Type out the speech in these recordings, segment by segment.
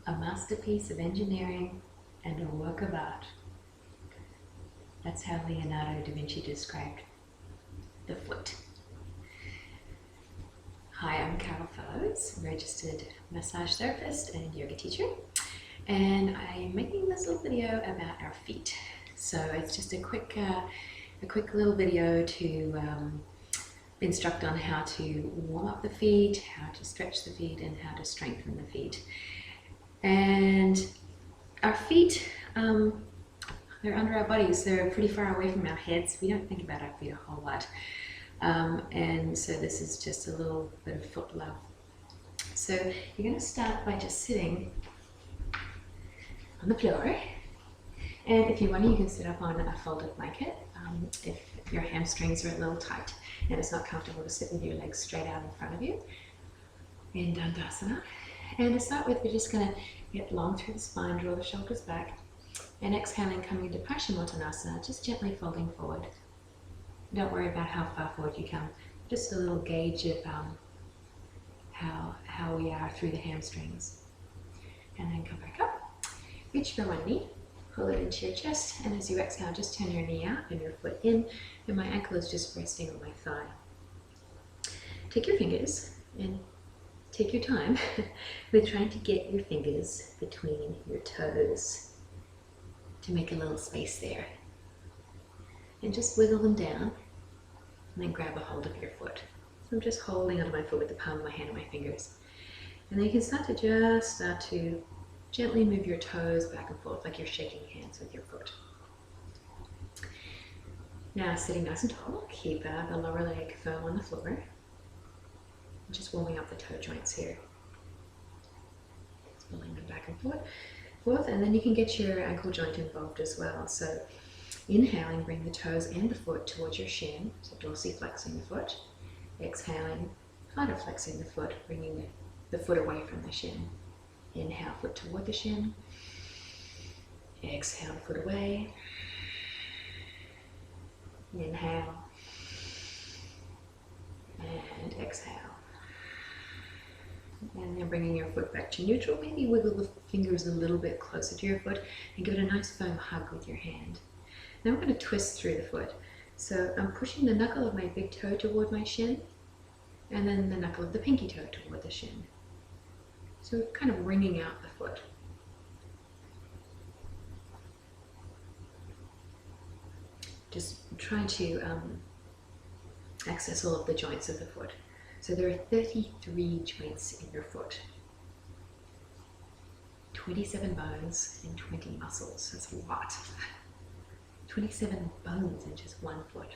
a masterpiece of engineering and a work of art. That's how Leonardo da Vinci described the foot. Hi, I'm Carol Fellows, registered massage therapist and yoga teacher, and I'm making this little video about our feet. So it's just a quick little video to instruct on how to warm up the feet, how to stretch the feet, and how to strengthen the feet. And our feet, they're under our bodies. They're pretty far away from our heads. We don't think about our feet a whole lot. And so this is just a little bit of foot love. So you're going to start by just sitting on the floor. And if you want, you can sit up on a folded blanket if your hamstrings are a little tight and it's not comfortable to sit with your legs straight out in front of you in Dandasana. And to start with, we're just going to get long through the spine, draw the shoulders back, and exhaling, coming into Paschimottanasana, just gently folding forward. Don't worry about how far forward you come, just a little gauge of how we are through the hamstrings. And then come back up, reach for one knee, pull it into your chest, and as you exhale, just turn your knee out and your foot in, and my ankle is just resting on my thigh. Take your fingers and take your time with trying to get your fingers between your toes to make a little space there. And just wiggle them down and then grab a hold of your foot. So I'm just holding onto my foot with the palm of my hand and my fingers. And then you can start to gently move your toes back and forth like you're shaking hands with your foot. Now sitting nice and tall, keep the lower leg firm on the floor. Just warming up the toe joints here. Just pulling them back and forth, and then you can get your ankle joint involved as well. So inhaling, bring the toes and the foot towards your shin, so dorsiflexing the foot. Exhaling, plantar flexing the foot, bringing the foot away from the shin. Inhale, foot toward the shin. Exhale, foot away. Inhale. And exhale. And then bringing your foot back to neutral, maybe wiggle the fingers a little bit closer to your foot and give it a nice firm hug with your hand. Now we're going to twist through the foot. So I'm pushing the knuckle of my big toe toward my shin, and then the knuckle of the pinky toe toward the shin. So we're kind of wringing out the foot. Just trying to access all of the joints of the foot. So there are 33 joints in your foot. 27 bones and 20 muscles. That's a lot. 27 bones in just one foot.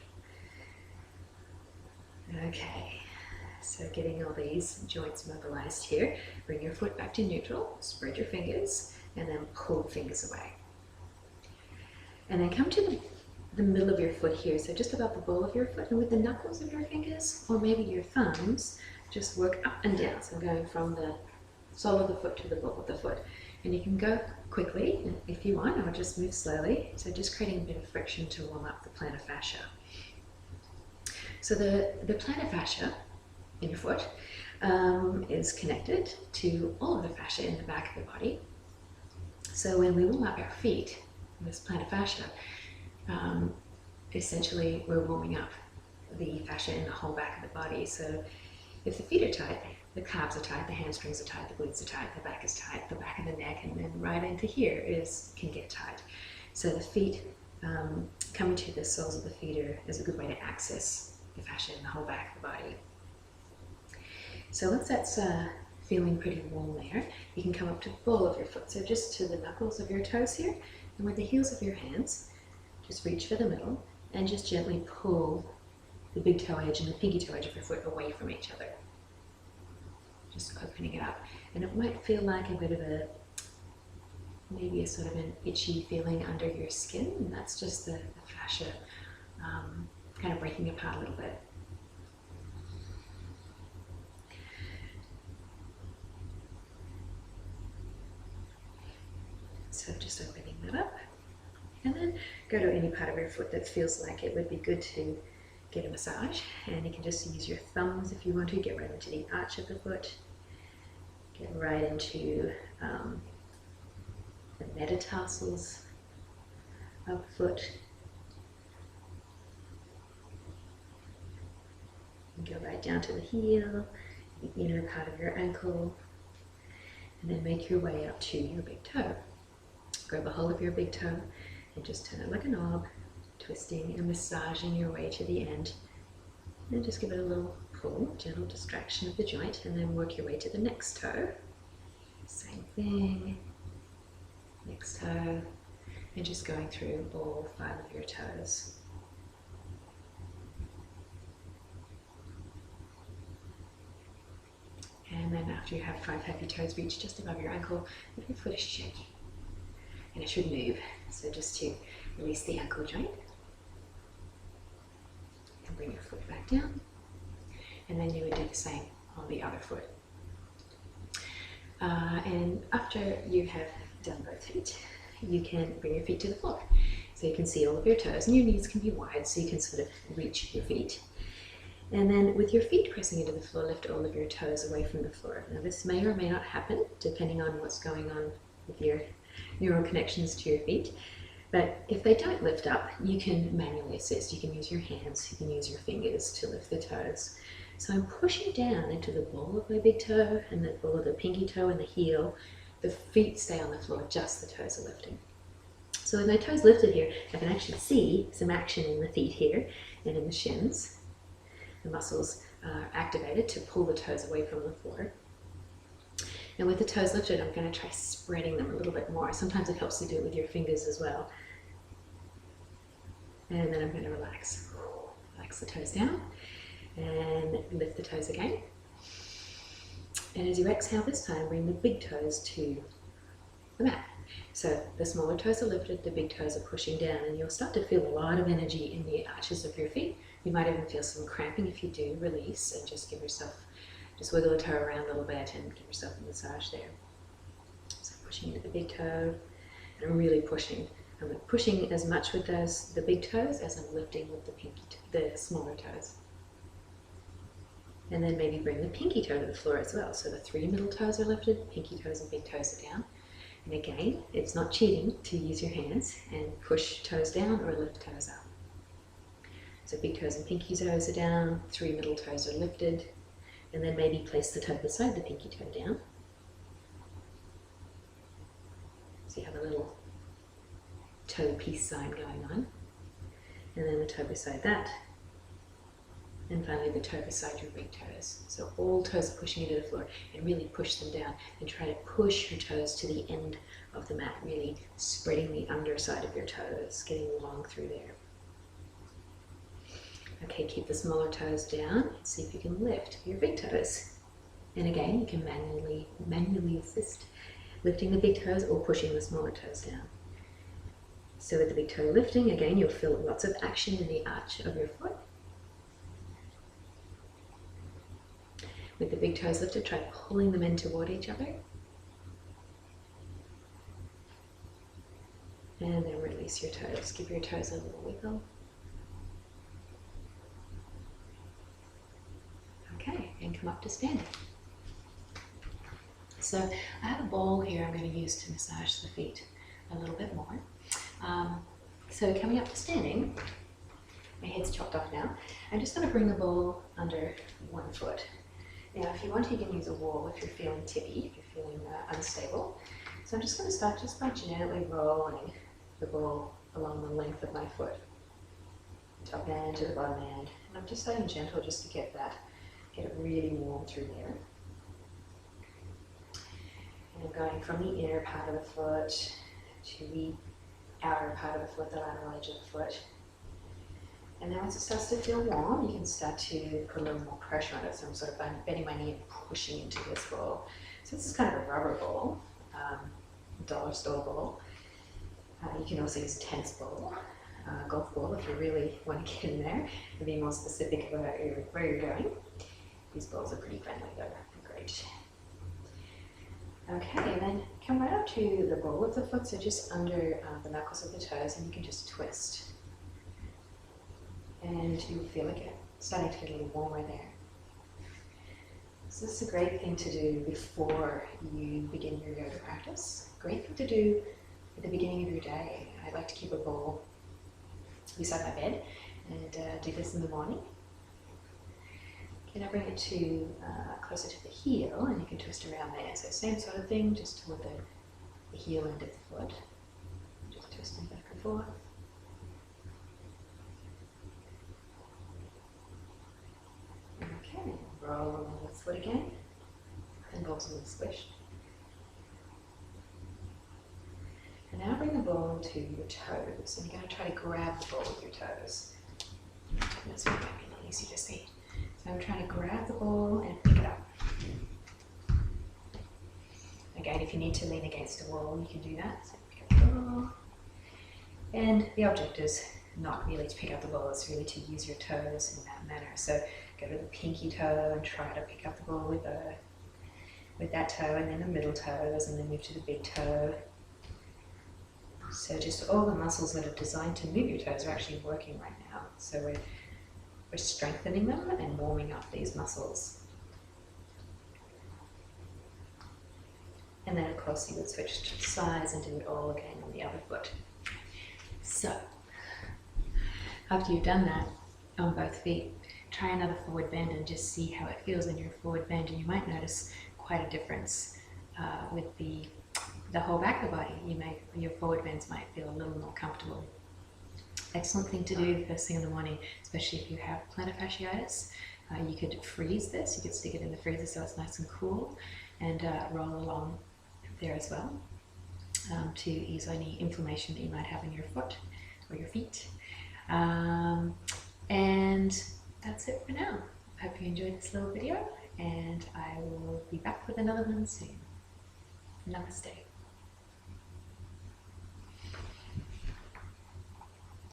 Okay, so getting all these joints mobilized here. Bring your foot back to neutral, spread your fingers, and then pull the fingers away. And then come to the middle of your foot here, so just above the ball of your foot, and with the knuckles of your fingers, or maybe your thumbs, just work up and down. So going from the sole of the foot to the ball of the foot. And you can go quickly if you want, or just move slowly. So just creating a bit of friction to warm up the plantar fascia. So the plantar fascia in your foot is connected to all of the fascia in the back of the body. So when we warm up our feet, this plantar fascia, essentially we're warming up the fascia in the whole back of the body. So if the feet are tight, the calves are tight, the hamstrings are tight, the glutes are tight, the back is tight, the back of the neck, and then right into here can get tight. So the feet, coming to the soles of the feet is a good way to access the fascia in the whole back of the body. So once that's feeling pretty warm there, you can come up to the ball of your foot. So just to the knuckles of your toes here, and with the heels of your hands, just reach for the middle and just gently pull the big toe edge and the pinky toe edge of your foot away from each other. Just opening it up. And it might feel like a bit of maybe a sort of an itchy feeling under your skin, and that's just the fascia kind of breaking apart a little bit. So just opening that up. And then go to any part of your foot that feels like it would be good to get a massage. And you can just use your thumbs if you want to, get right into the arch of the foot. Get right into the metatarsals of the foot. And go right down to the heel, the inner part of your ankle, and then make your way up to your big toe. Grab a hold of your big toe and just turn it like a knob, twisting and massaging your way to the end. And just give it a little pull, gentle distraction of the joint, and then work your way to the next toe. Same thing, next toe, and just going through all 5 of your toes. And then after you have 5 happy toes reach just above your ankle, if your foot is shaky, and it should move. So just to release the ankle joint, and bring your foot back down, and then you would do the same on the other foot. And after you have done both feet, you can bring your feet to the floor. So you can see all of your toes, and your knees can be wide so you can sort of reach your feet. And then with your feet pressing into the floor, lift all of your toes away from the floor. Now this may or may not happen depending on what's going on with your neural connections to your feet. But if they don't lift up, you can manually assist. You can use your hands, you can use your fingers to lift the toes. So I'm pushing down into the ball of my big toe and the ball of the pinky toe and the heel. The feet stay on the floor, just the toes are lifting. So with my toes lifted here, I can actually see some action in the feet here and in the shins. The muscles are activated to pull the toes away from the floor. And with the toes lifted, I'm going to try spreading them a little bit more. Sometimes it helps to do it with your fingers as well. And then I'm going to relax. Relax the toes down and lift the toes again. And as you exhale this time, bring the big toes to the mat. So the smaller toes are lifted, the big toes are pushing down, and you'll start to feel a lot of energy in the arches of your feet. You might even feel some cramping. If you do, release and just give yourself, just wiggle the toe around a little bit and give yourself a massage there. So pushing into the big toe, and I'm really pushing. I'm pushing as much with the big toes as I'm lifting with the smaller toes. And then maybe bring the pinky toe to the floor as well. So the 3 middle toes are lifted, pinky toes and big toes are down. And again, it's not cheating to use your hands and push toes down or lift toes up. So big toes and pinky toes are down, 3 middle toes are lifted, and then maybe place the toe beside the pinky toe down. So you have a little toe peace sign going on. And then the toe beside that. And finally the toe beside your big toes. So all toes are pushing into the floor, and really push them down and try to push your toes to the end of the mat, really spreading the underside of your toes, getting long through there. Okay, keep the smaller toes down and see if you can lift your big toes. And again, you can manually assist, lifting the big toes or pushing the smaller toes down. So with the big toe lifting, again, you'll feel lots of action in the arch of your foot. With the big toes lifted, try pulling them in toward each other. And then release your toes. Give your toes a little wiggle. Okay, and come up to standing. So I have a ball here I'm going to use to massage the feet a little bit more. So coming up to standing, my head's chopped off now. I'm just going to bring the ball under one foot. Now, if you want, you can use a wall if you're feeling tippy, if you're feeling unstable. So I'm just going to start just by gently rolling the ball along the length of my foot, top end to the bottom end. And I'm just starting gentle just to get it really warm through there. And I'm going from the inner part of the foot to the outer part of the foot, the lateral edge of the foot. And then once it starts to feel warm, you can start to put a little more pressure on it. So I'm sort of bending my knee and pushing into this ball. So this is kind of a rubber ball, dollar store ball. You can also use a tennis ball, golf ball if you really want to get in there and be more specific about where you're going. These balls are pretty friendly though, they're great. Okay, and then come right up to the ball of the foot, so just under the knuckles of the toes, and you can just twist. And you'll feel like it's starting to get a little warmer there. So this is a great thing to do before you begin your yoga practice. Great thing to do at the beginning of your day, I like to keep a ball beside my bed and do this in the morning. Can I bring it to closer to the heel, and you can twist around there. So same sort of thing, just toward the heel end of the foot. Just twisting back and forth. Okay, roll along the foot again, and ball's a little squished. And now bring the ball to your toes, and you're going to try to grab the ball with your toes. That's what might be a little easy to see. So I'm trying to grab the ball and pick it up. Again, if you need to lean against a wall, you can do that. So pick up the ball. And the object is not really to pick up the ball, it's really to use your toes in that manner. So go to the pinky toe and try to pick up the ball with that toe, and then the middle toes, and then move to the big toe. So just all the muscles that are designed to move your toes are actually working right now. So we're strengthening them and warming up these muscles. And then of course you would switch to sides and do it all again on the other foot. So after you've done that on both feet, try another forward bend and just see how it feels in your forward bend, and you might notice quite a difference with the whole back of the body. Your forward bends might feel a little more comfortable. Excellent thing to do first thing in the morning, especially if you have plantar fasciitis. You could freeze this, you could stick it in the freezer so it's nice and cool, and roll along there as well to ease any inflammation that you might have in your foot or your feet. And that's it for now. I hope you enjoyed this little video, and I will be back with another one soon. Namaste.